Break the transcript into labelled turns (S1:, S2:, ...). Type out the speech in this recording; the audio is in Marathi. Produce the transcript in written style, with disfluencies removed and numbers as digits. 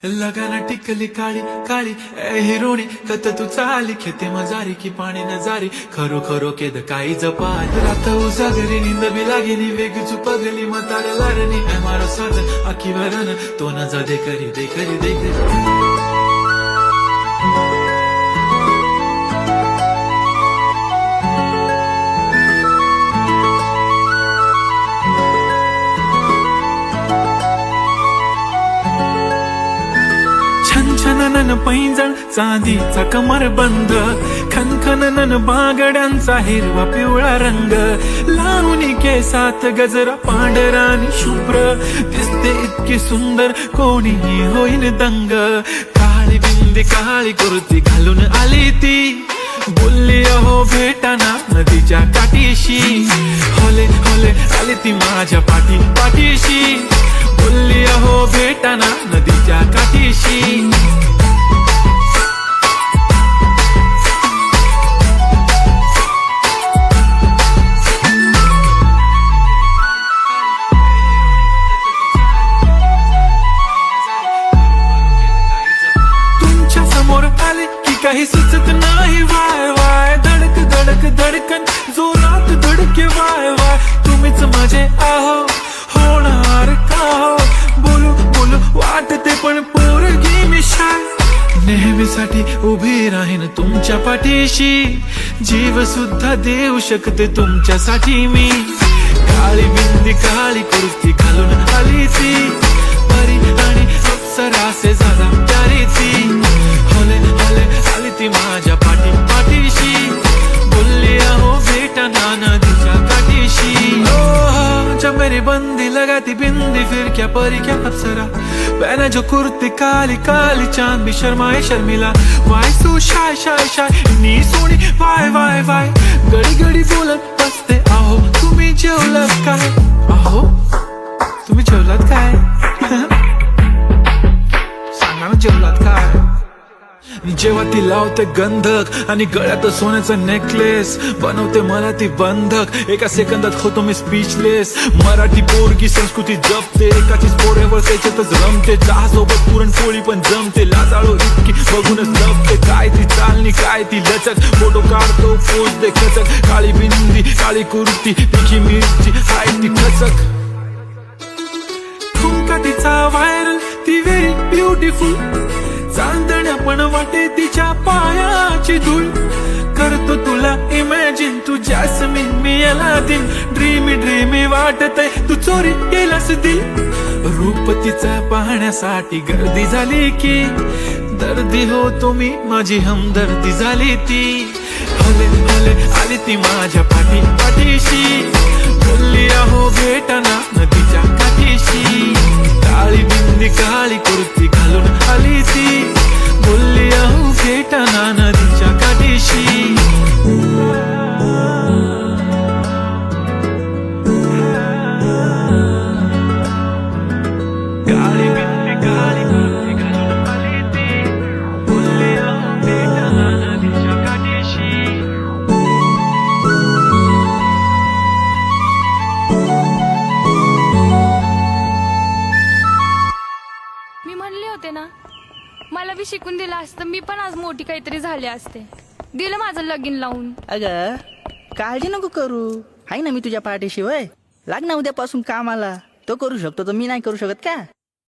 S1: लगाना टिकली काळी काळी ए हिरोणी कत तू चाली खेते मजारी की पाणी नजारी खरो खरो केद काही जपाय रात उजागरी निंद बी लागेनी वेग चुपगली मतार लारणी ए मारो साज आखी वरन तो न जा दे करी दे करी दे करी छनछनन पैंजण चांदीचा कमर बंद खनखनन बागड्यांचा हिरवा पिवळा रंग लावणी केसात गजरा पांढरा आणि शुभ्र दिसते इतकी सुंदर कोणीही होईन दंग काळी बिंदी काळी कुर्ती घालून आली ती बोलली अहो भेटाना नदीच्या काठीशी होले होले आली ती माझ्या पाठीशी बोलली अहो भेटाना नदीच्या काठीशी तुमच्या समोर आले की काही सुचत नाही वाय वाय धडक धडक धडकन जोरात धडके वाय वाय तुम्हीच माझे आहो होणार का हो बोलू बोलू वाटते पण पोरगी मी शाय नेहमीसाठी उभी राहीन तुमच्या पाठीशी जीव सुद्धा देऊ शकते तुमच्यासाठी मी काळी बिंदी काळी कुर्ती घालून आली ती परी आणि अप्सरासे झाला प्यारी ती होले होले आली ती माझ्या पाठीशी बोलली अहो भेटना नदीच्या काठीशी जब मेरी बंदी लगाती बिंदी फिर क्या परी क्या अप्सरा पहने जो कुर्ती काली काली चांद भी शर्माए शर्मिला why so shy shy shy नी सोनी वाय वाय वाय गडी गडी बोलत बसते अहो तुम्ही जेवलात काय अहो तुम्ही जेवलात काय सांगा ना जेवलात काय जेव्हा ती लावते गंधक आणि गळ्यात सोन्याचा नेकलेस बनवते मला ती बंधक एका सेकंदात होतो मी स्पीचलेस मराठी पोरगी संस्कृती जपते एकाचीच पोऱ्यावर त्याच्यातच रमते चहा सोबत पुरणपोळी पण जमते लाजाळू इतकी बघूनच लपते काय ती चालणी काय ती लचक फोटो काढतो पोज दे खचक काळी बिंदी काळी कुर्ती तिखी मिरची हाय ती खचक ठुमका तिचा व्हायरल ती व्हेरी ब्युटिफुल चांदण्या पण वाटे तिच्या पायाची धूळ करतो तुला इमॅजिन तू जॅस्मिन मी अलादीन ड्रीमी ड्रीमी वाटतय तू चोरी केलास दिल रूप तिचा पाहण्यासाठी गर्दी झाली की दर्दी हो तुम्ही माझी हमदर्दी झाली ती हले हले आली ती माझ्या पाठीशी बोलली अहो भेटना नदीच्या काठीशी काळी बिंदी काळी कुर्ती घालून आली ती बोलली अहो भेटना नदीच्या काठीशी काळी बिंदी काळी कुर्ती घालून आली ती बोलली अहो भेटना नदीच्या काठीशी
S2: मी म्हणले होते ना मला बी शिकून दिलं असतं मी पण आज मोठी काहीतरी झाले असते दिलं माझं लगीन लावून
S3: अगं काळजी नको करू आहे ना मी तुझ्या पाठीशी वय लाग ना उद्यापासून कामाला तो करू शकतो तर मी नाही करू शकत का